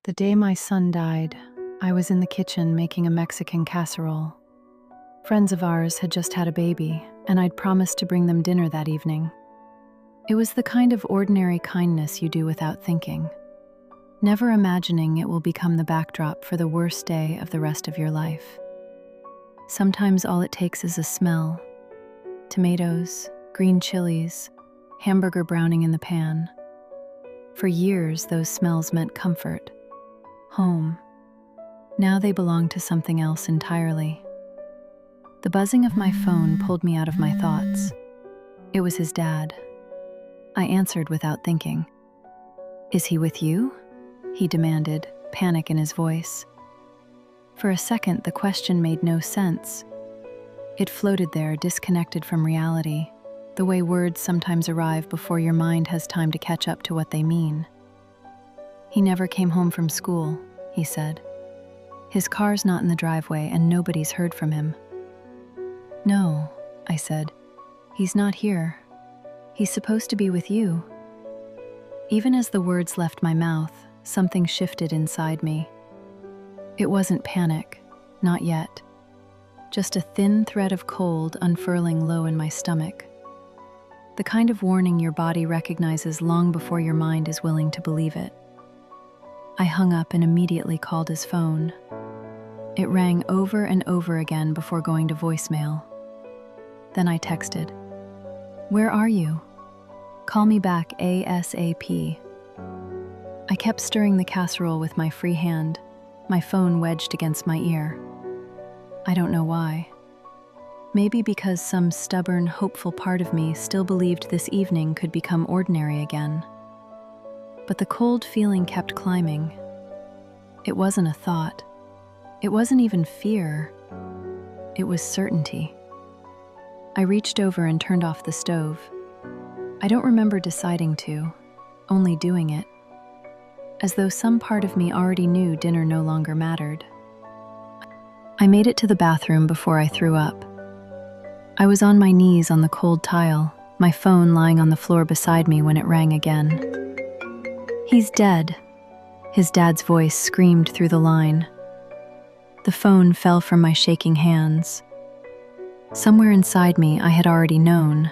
The day my son died, I was in the kitchen making a Mexican casserole. Friends of ours had just had a baby, and I'd promised to bring them dinner that evening. It was the kind of ordinary kindness you do without thinking, never imagining it will become the backdrop for the worst day of the rest of your life. Sometimes all it takes is a smell: tomatoes, green chilies, hamburger browning in the pan. For years, those smells meant comfort, home. Now they belong to something else entirely. The buzzing of my phone pulled me out of my thoughts. It was his dad. I answered without thinking. "Is he with you?" he demanded, panic in his voice. For a second, the question made no sense. It floated there, disconnected from reality, the way words sometimes arrive before your mind has time to catch up to what they mean. "He never came home from school," he said. "His car's not in the driveway and nobody's heard from him." "No," I said. "He's not here. He's supposed to be with you." Even as the words left my mouth, something shifted inside me. It wasn't panic, not yet. Just a thin thread of cold unfurling low in my stomach. The kind of warning your body recognizes long before your mind is willing to believe it. I hung up and immediately called his phone. It rang over and over again before going to voicemail. Then I texted, "Where are you? Call me back ASAP." I kept stirring the casserole with my free hand, my phone wedged against my ear. I don't know why. Maybe because some stubborn, hopeful part of me still believed this evening could become ordinary again. But the cold feeling kept climbing. It wasn't a thought. It wasn't even fear. It was certainty. I reached over and turned off the stove. I don't remember deciding to, only doing it. As though some part of me already knew dinner no longer mattered. I made it to the bathroom before I threw up. I was on my knees on the cold tile, my phone lying on the floor beside me when it rang again. "He's dead," his dad's voice screamed through the line. The phone fell from my shaking hands. Somewhere inside me I had already known,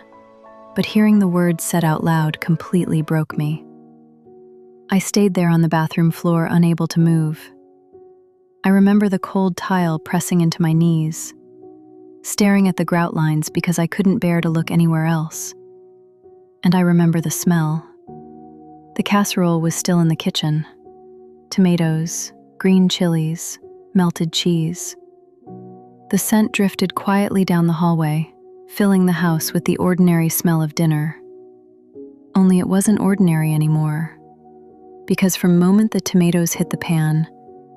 but hearing the words said out loud completely broke me. I stayed there on the bathroom floor, unable to move. I remember the cold tile pressing into my knees, staring at the grout lines because I couldn't bear to look anywhere else. And I remember the smell. The casserole was still in the kitchen. Tomatoes, green chilies, melted cheese. The scent drifted quietly down the hallway, filling the house with the ordinary smell of dinner. Only it wasn't ordinary anymore. Because from the moment the tomatoes hit the pan,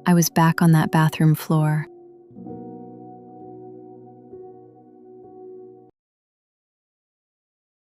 I was back on that bathroom floor,